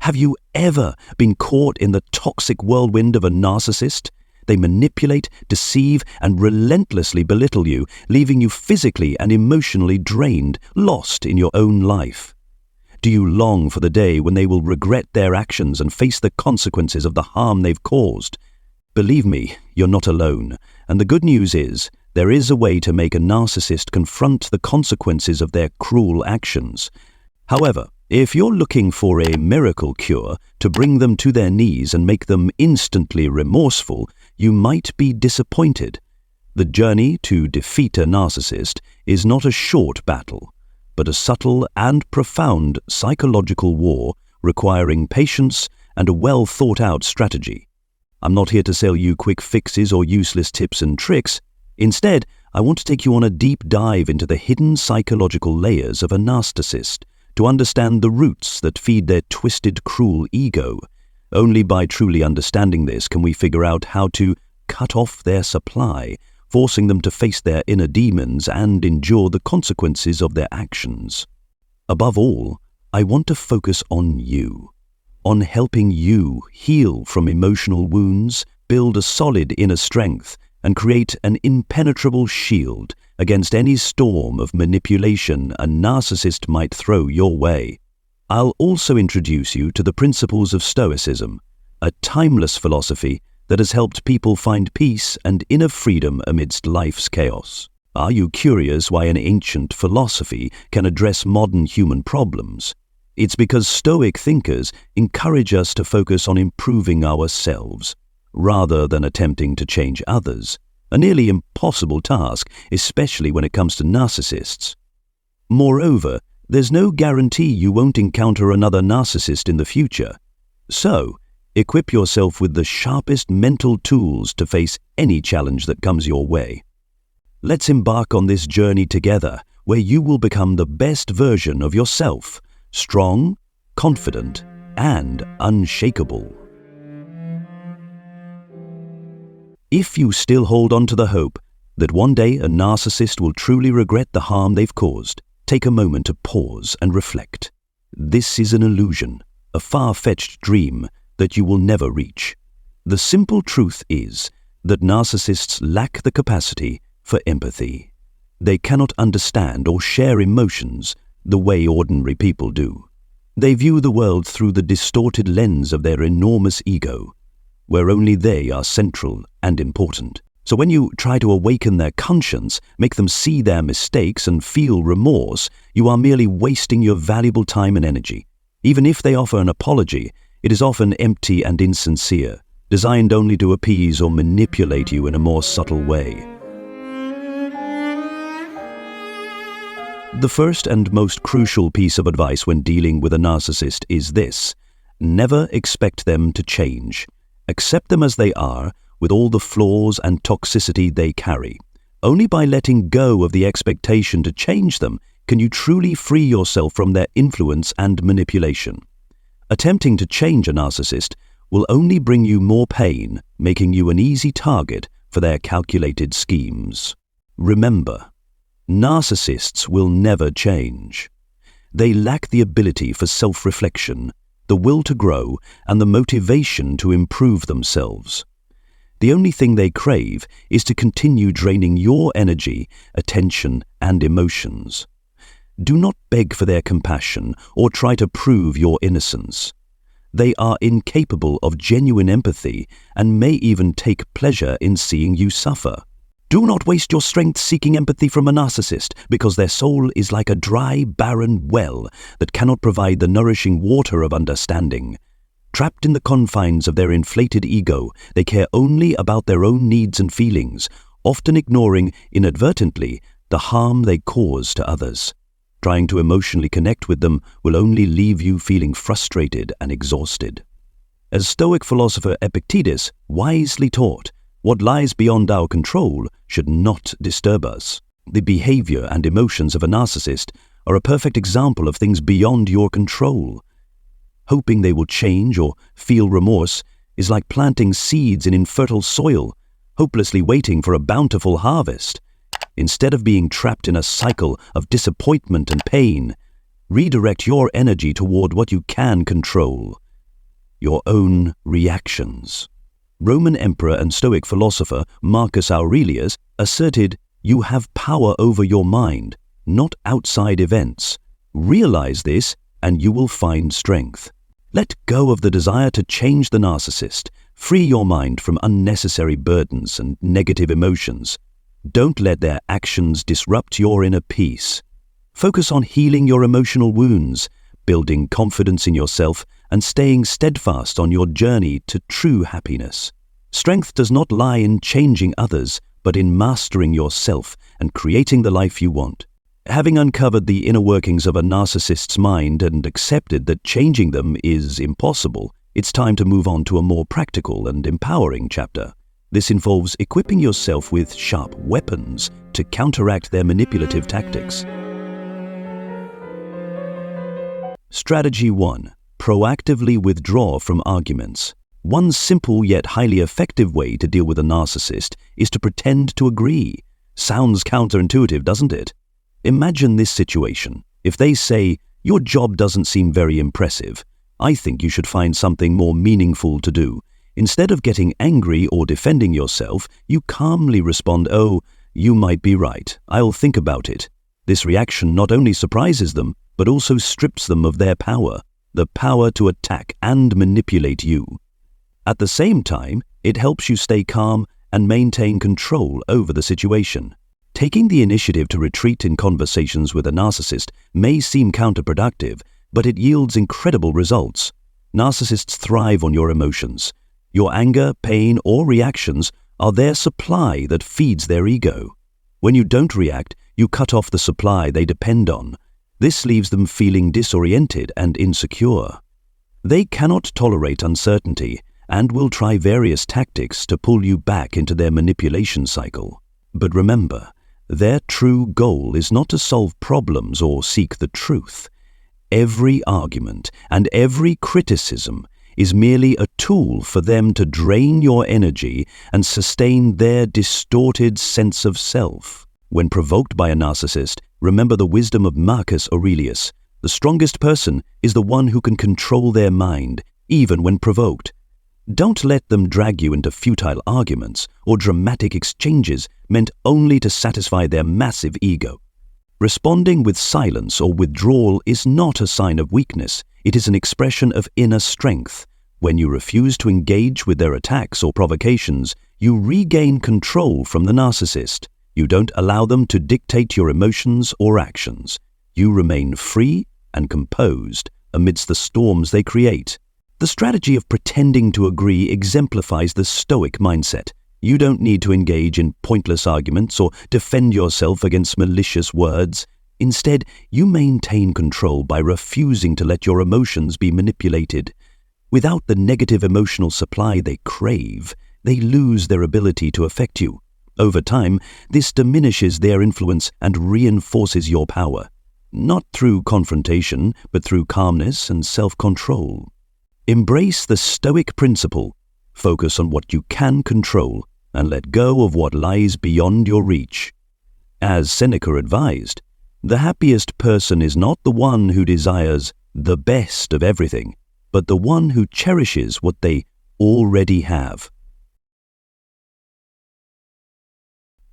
Have you ever been caught in the toxic whirlwind of a narcissist? They manipulate, deceive, and relentlessly belittle you, leaving you physically and emotionally drained, lost in your own life. Do you long for the day when they will regret their actions and face the consequences of the harm they've caused? Believe me, you're not alone, and the good news is, there is a way to make a narcissist confront the consequences of their cruel actions. However, if you're looking for a miracle cure to bring them to their knees and make them instantly remorseful, you might be disappointed. The journey to defeat a narcissist is not a short battle, but a subtle and profound psychological war requiring patience and a well-thought-out strategy. I'm not here to sell you quick fixes or useless tips and tricks. Instead, I want to take you on a deep dive into the hidden psychological layers of a narcissist, to understand the roots that feed their twisted, cruel ego. Only by truly understanding this can we figure out how to cut off their supply, forcing them to face their inner demons and endure the consequences of their actions. Above all, I want to focus on you, on helping you heal from emotional wounds, build a solid inner strength, and create an impenetrable shield against any storm of manipulation a narcissist might throw your way. I'll also introduce you to the principles of Stoicism, a timeless philosophy that has helped people find peace and inner freedom amidst life's chaos. Are you curious why an ancient philosophy can address modern human problems? It's because Stoic thinkers encourage us to focus on improving ourselves, rather than attempting to change others, a nearly impossible task, especially when it comes to narcissists. Moreover, there's no guarantee you won't encounter another narcissist in the future. So, equip yourself with the sharpest mental tools to face any challenge that comes your way. Let's embark on this journey together, where you will become the best version of yourself, strong, confident, and unshakable. If you still hold on to the hope that one day a narcissist will truly regret the harm they've caused, take a moment to pause and reflect. This is an illusion, a far-fetched dream that you will never reach. The simple truth is that narcissists lack the capacity for empathy. They cannot understand or share emotions the way ordinary people do. They view the world through the distorted lens of their enormous ego, where only they are central and important. So when you try to awaken their conscience, make them see their mistakes and feel remorse, you are merely wasting your valuable time and energy. Even if they offer an apology, it is often empty and insincere, designed only to appease or manipulate you in a more subtle way. The first and most crucial piece of advice when dealing with a narcissist is this: never expect them to change. Accept them as they are, with all the flaws and toxicity they carry. Only by letting go of the expectation to change them can you truly free yourself from their influence and manipulation. Attempting to change a narcissist will only bring you more pain, making you an easy target for their calculated schemes. Remember, narcissists will never change. They lack the ability for self-reflection, the will to grow, and the motivation to improve themselves. The only thing they crave is to continue draining your energy, attention, and emotions. Do not beg for their compassion or try to prove your innocence. They are incapable of genuine empathy and may even take pleasure in seeing you suffer. Do not waste your strength seeking empathy from a narcissist, because their soul is like a dry, barren well that cannot provide the nourishing water of understanding. Trapped in the confines of their inflated ego, they care only about their own needs and feelings, often ignoring, inadvertently, the harm they cause to others. Trying to emotionally connect with them will only leave you feeling frustrated and exhausted. As Stoic philosopher Epictetus wisely taught, what lies beyond our control should not disturb us. The behavior and emotions of a narcissist are a perfect example of things beyond your control. Hoping they will change or feel remorse is like planting seeds in infertile soil, hopelessly waiting for a bountiful harvest. Instead of being trapped in a cycle of disappointment and pain, redirect your energy toward what you can control. your own reactions. Roman emperor and Stoic philosopher Marcus Aurelius asserted, "You have power over your mind, not outside events. Realize this and you will find strength." Let go of the desire to change the narcissist. Free your mind from unnecessary burdens and negative emotions. Don't let their actions disrupt your inner peace. Focus on healing your emotional wounds, building confidence in yourself, and staying steadfast on your journey to true happiness. Strength does not lie in changing others, but in mastering yourself and creating the life you want. Having uncovered the inner workings of a narcissist's mind and accepted that changing them is impossible, it's time to move on to a more practical and empowering chapter. This involves equipping yourself with sharp weapons to counteract their manipulative tactics. Strategy 1. Proactively withdraw from arguments. One simple yet highly effective way to deal with a narcissist is to pretend to agree. Sounds counterintuitive, doesn't it? Imagine this situation. If they say, "Your job doesn't seem very impressive. I think you should find something more meaningful to do." Instead of getting angry or defending yourself, you calmly respond, "Oh, you might be right. I'll think about it." This reaction not only surprises them, but also strips them of their power, the power to attack and manipulate you. At the same time, it helps you stay calm and maintain control over the situation. Taking the initiative to retreat in conversations with a narcissist may seem counterproductive, but it yields incredible results. Narcissists thrive on your emotions. Your anger, pain, or reactions are their supply that feeds their ego. When you don't react, you cut off the supply they depend on. This leaves them feeling disoriented and insecure. They cannot tolerate uncertainty and will try various tactics to pull you back into their manipulation cycle. But remember, their true goal is not to solve problems or seek the truth. Every argument and every criticism is merely a tool for them to drain your energy and sustain their distorted sense of self. When provoked by a narcissist, remember the wisdom of Marcus Aurelius. The strongest person is the one who can control their mind, even when provoked. Don't let them drag you into futile arguments or dramatic exchanges meant only to satisfy their massive ego. Responding with silence or withdrawal is not a sign of weakness. It is an expression of inner strength. When you refuse to engage with their attacks or provocations, you regain control from the narcissist. You don't allow them to dictate your emotions or actions. You remain free and composed amidst the storms they create. The strategy of pretending to agree exemplifies the Stoic mindset. You don't need to engage in pointless arguments or defend yourself against malicious words. Instead, you maintain control by refusing to let your emotions be manipulated. Without the negative emotional supply they crave, they lose their ability to affect you. Over time, this diminishes their influence and reinforces your power, not through confrontation, but through calmness and self-control. Embrace the Stoic principle. Focus on what you can control and let go of what lies beyond your reach. As Seneca advised, the happiest person is not the one who desires the best of everything, but the one who cherishes what they already have.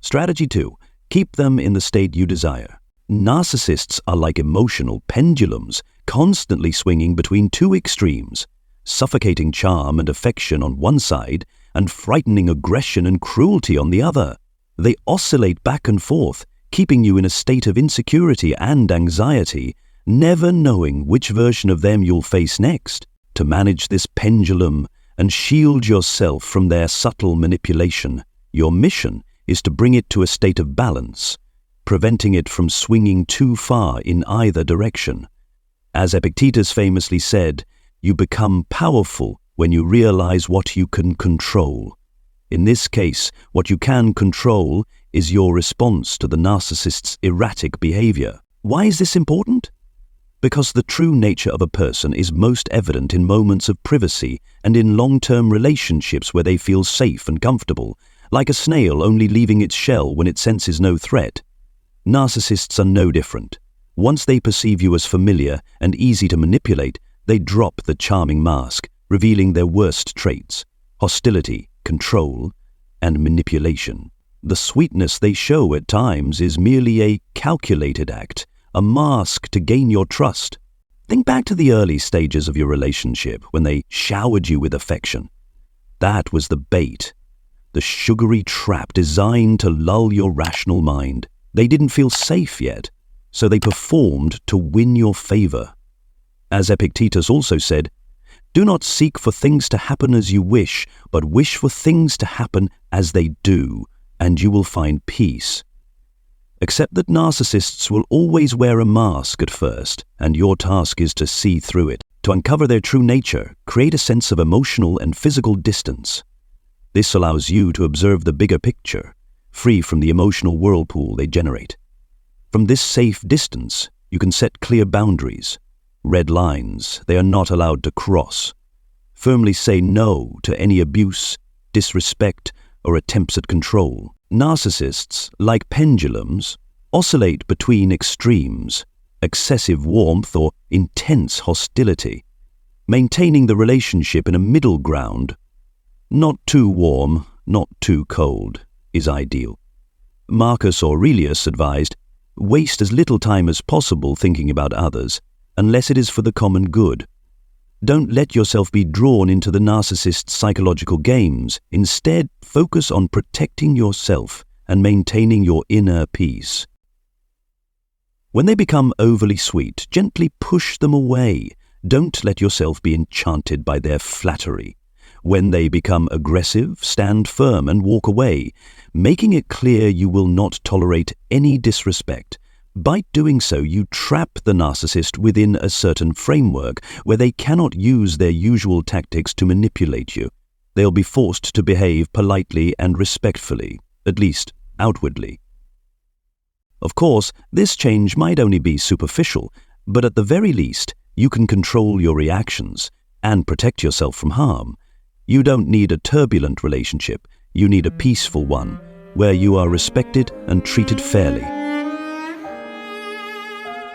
Strategy 2. Keep them in the state you desire. Narcissists are like emotional pendulums, constantly swinging between two extremes, suffocating charm and affection on one side and frightening aggression and cruelty on the other. They oscillate back and forth, keeping you in a state of insecurity and anxiety, never knowing which version of them you'll face next. To manage this pendulum and shield yourself from their subtle manipulation, your mission is to bring it to a state of balance, preventing it from swinging too far in either direction. As Epictetus famously said, you become powerful when you realize what you can control. In this case, what you can control is your response to the narcissist's erratic behavior. Why is this important? Because the true nature of a person is most evident in moments of privacy and in long-term relationships where they feel safe and comfortable, like a snail only leaving its shell when it senses no threat. Narcissists are no different. Once they perceive you as familiar and easy to manipulate, they drop the charming mask, revealing their worst traits: hostility, control, and manipulation. The sweetness they show at times is merely a calculated act, a mask to gain your trust. Think back to the early stages of your relationship when they showered you with affection. That was the bait, the sugary trap designed to lull your rational mind. They didn't feel safe yet, so they performed to win your favor. As Epictetus also said, "Do not seek for things to happen as you wish, but wish for things to happen as they do, and you will find peace." Accept that narcissists will always wear a mask at first, and your task is to see through it, to uncover their true nature, create a sense of emotional and physical distance. This allows you to observe the bigger picture, free from the emotional whirlpool they generate. From this safe distance, you can set clear boundaries, red lines they are not allowed to cross. Firmly say no to any abuse, disrespect, or attempts at control. Narcissists, like pendulums, oscillate between extremes, excessive warmth or intense hostility. Maintaining the relationship in a middle ground, not too warm, not too cold, is ideal. Marcus Aurelius advised, "Waste as little time as possible thinking about others, unless it is for the common good." Don't let yourself be drawn into the narcissist's psychological games. Instead, focus on protecting yourself and maintaining your inner peace. When they become overly sweet, gently push them away. Don't let yourself be enchanted by their flattery. When they become aggressive, stand firm and walk away, making it clear you will not tolerate any disrespect. By doing so, you trap the narcissist within a certain framework where they cannot use their usual tactics to manipulate you. They'll be forced to behave politely and respectfully, at least outwardly. Of course, this change might only be superficial, but at the very least, you can control your reactions and protect yourself from harm. You don't need a turbulent relationship, you need a peaceful one, where you are respected and treated fairly.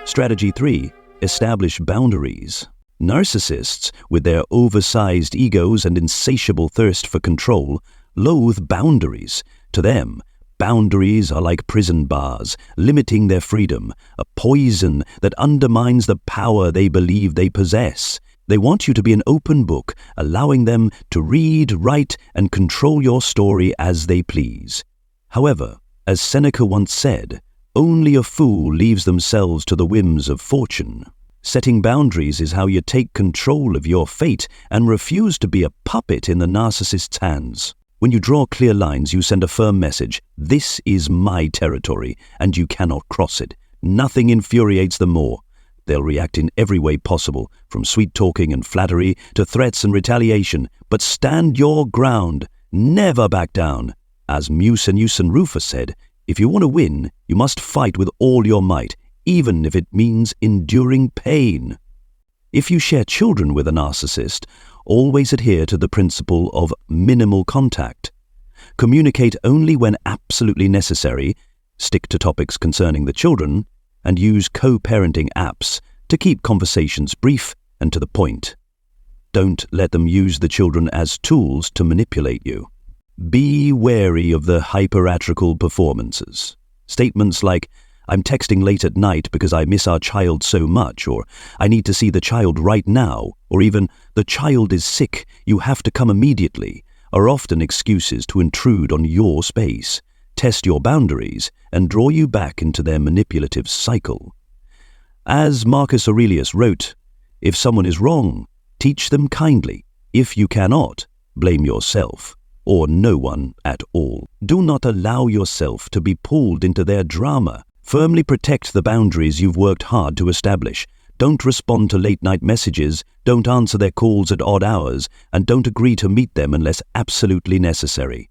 Strategy 3. Establish boundaries. Narcissists, with their oversized egos and insatiable thirst for control, loathe boundaries. To them, boundaries are like prison bars, limiting their freedom, a poison that undermines the power they believe they possess. They want you to be an open book, allowing them to read, write, and control your story as they please. However, as Seneca once said, only a fool leaves themselves to the whims of fortune. Setting boundaries is how you take control of your fate and refuse to be a puppet in the narcissist's hands. When you draw clear lines, you send a firm message. This is my territory, and you cannot cross it. Nothing infuriates them more. They'll react in every way possible, from sweet-talking and flattery to threats and retaliation. But stand your ground. Never back down. As Mucius and Rufus said, if you want to win, you must fight with all your might, even if it means enduring pain. If you share children with a narcissist, always adhere to the principle of minimal contact. Communicate only when absolutely necessary, stick to topics concerning the children, and use co-parenting apps to keep conversations brief and to the point. Don't let them use the children as tools to manipulate you. Be wary of the hyperactrical performances. Statements like, "I'm texting late at night because I miss our child so much," or "I need to see the child right now," or even "The child is sick, you have to come immediately," are often excuses to intrude on your space, test your boundaries, and draw you back into their manipulative cycle. As Marcus Aurelius wrote, "If someone is wrong, teach them kindly. If you cannot, blame yourself, or no one at all." Do not allow yourself to be pulled into their drama. Firmly protect the boundaries you've worked hard to establish. Don't respond to late-night messages, don't answer their calls at odd hours, and don't agree to meet them unless absolutely necessary.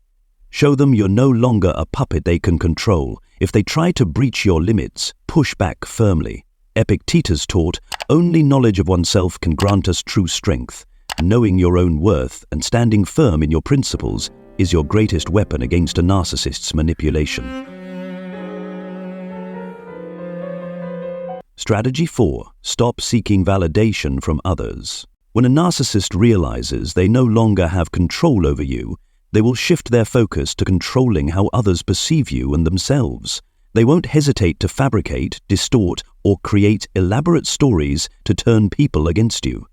Show them you're no longer a puppet they can control. If they try to breach your limits, push back firmly. Epictetus taught, only knowledge of oneself can grant us true strength. Knowing your own worth and standing firm in your principles is your greatest weapon against a narcissist's manipulation. Strategy 4. Stop seeking validation from others. When a narcissist realizes they no longer have control over you, they will shift their focus to controlling how others perceive you and themselves. They won't hesitate to fabricate, distort, or create elaborate stories to turn people against you.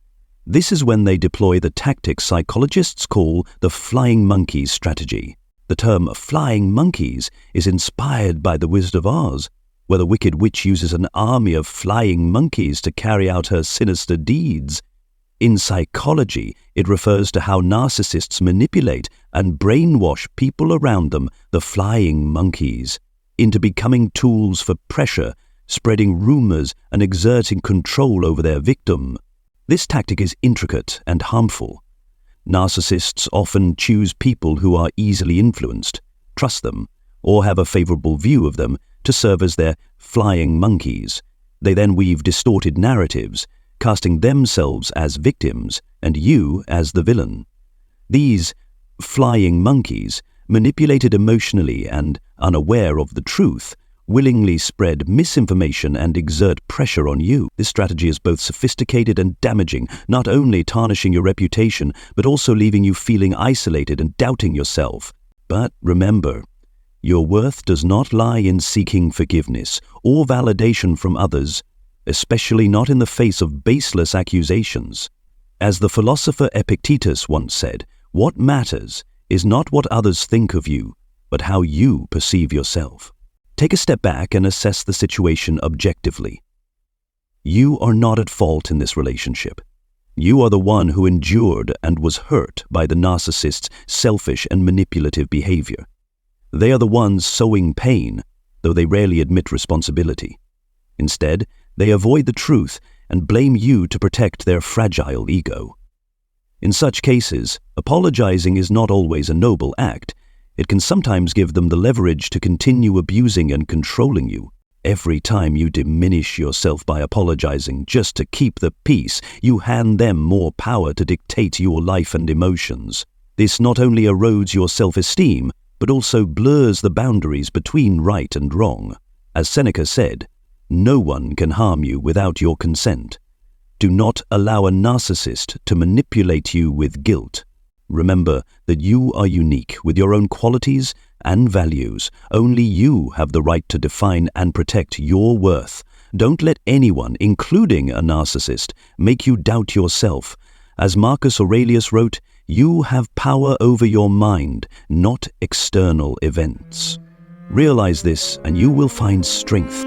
This is when they deploy the tactics psychologists call the flying monkeys strategy. The term flying monkeys is inspired by the Wizard of Oz, where the wicked witch uses an army of flying monkeys to carry out her sinister deeds. In psychology, it refers to how narcissists manipulate and brainwash people around them, the flying monkeys, into becoming tools for pressure, spreading rumors and exerting control over their victim. This tactic is intricate and harmful. Narcissists often choose people who are easily influenced, trust them, or have a favorable view of them to serve as their flying monkeys. They then weave distorted narratives, casting themselves as victims and you as the villain. These flying monkeys, manipulated emotionally and unaware of the truth, willingly spread misinformation and exert pressure on you. This strategy is both sophisticated and damaging, not only tarnishing your reputation, but also leaving you feeling isolated and doubting yourself. But remember, your worth does not lie in seeking forgiveness or validation from others, especially not in the face of baseless accusations. As the philosopher Epictetus once said, what matters is not what others think of you, but how you perceive yourself. Take a step back and assess the situation objectively. You are not at fault in this relationship. You are the one who endured and was hurt by the narcissist's selfish and manipulative behavior. They are the ones sowing pain, though they rarely admit responsibility. Instead, they avoid the truth and blame you to protect their fragile ego. In such cases, apologizing is not always a noble act. It can sometimes give them the leverage to continue abusing and controlling you. Every time you diminish yourself by apologizing just to keep the peace, you hand them more power to dictate your life and emotions. This not only erodes your self-esteem, but also blurs the boundaries between right and wrong. As Seneca said, no one can harm you without your consent. Do not allow a narcissist to manipulate you with guilt. Remember that you are unique with your own qualities and values. Only you have the right to define and protect your worth. Don't let anyone, including a narcissist, make you doubt yourself. As Marcus Aurelius wrote, you have power over your mind, not external events. Realize this and you will find strength.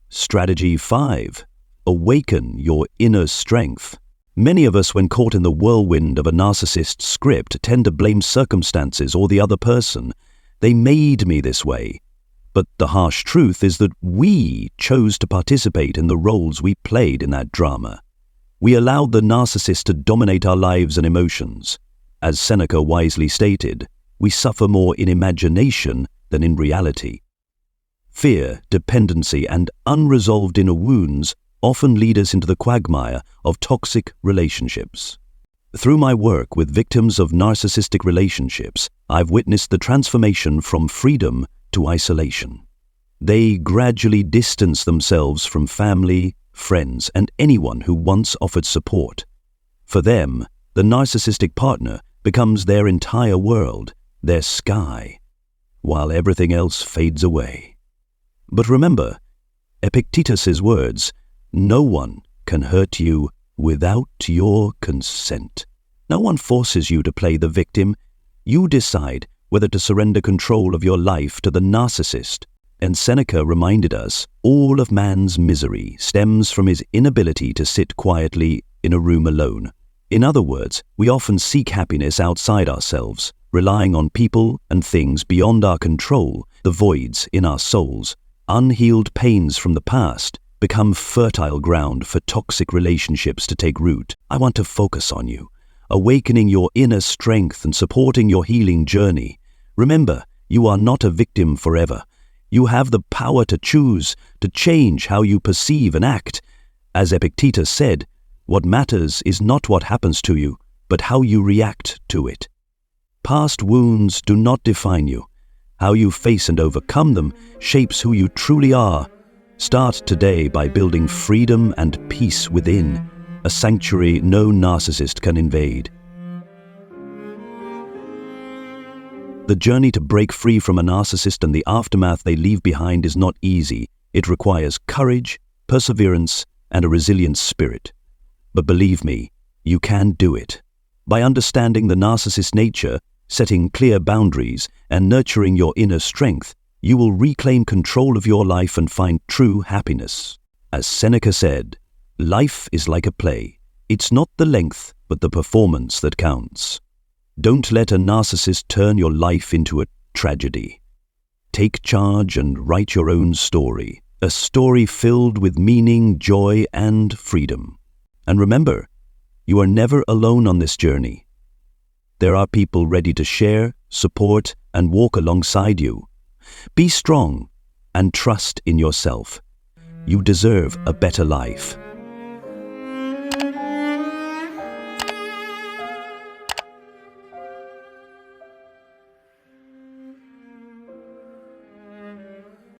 Strategy 5. Awaken your inner strength. Many of us, when caught in the whirlwind of a narcissist's script, tend to blame circumstances or the other person. They made me this way. But the harsh truth is that we chose to participate in the roles we played in that drama. We allowed the narcissist to dominate our lives and emotions. As Seneca wisely stated, we suffer more in imagination than in reality. Fear, dependency, and unresolved inner wounds often lead us into the quagmire of toxic relationships. Through my work with victims of narcissistic relationships, I've witnessed the transformation from freedom to isolation. They gradually distance themselves from family, friends, and anyone who once offered support. For them, the narcissistic partner becomes their entire world, their sky, while everything else fades away. But remember, Epictetus's words, no one can hurt you without your consent. No one forces you to play the victim. You decide whether to surrender control of your life to the narcissist. And Seneca reminded us, all of man's misery stems from his inability to sit quietly in a room alone. In other words, we often seek happiness outside ourselves, relying on people and things beyond our control, the voids in our souls. Unhealed pains from the past become fertile ground for toxic relationships to take root. I want to focus on you, awakening your inner strength and supporting your healing journey. Remember, you are not a victim forever. You have the power to choose, to change how you perceive and act. As Epictetus said, what matters is not what happens to you, but how you react to it. Past wounds do not define you. How you face and overcome them shapes who you truly are. Start today by building freedom and peace within, a sanctuary no narcissist can invade. The journey to break free from a narcissist and the aftermath they leave behind is not easy. It requires courage, perseverance, and a resilient spirit. But believe me, you can do it. By understanding the narcissist's nature, setting clear boundaries, and nurturing your inner strength, you will reclaim control of your life and find true happiness. As Seneca said, life is like a play. It's not the length, but the performance that counts. Don't let a narcissist turn your life into a tragedy. Take charge and write your own story, a story filled with meaning, joy, and freedom. And remember, you are never alone on this journey. There are people ready to share, support, and walk alongside you. Be strong and trust in yourself. You deserve a better life.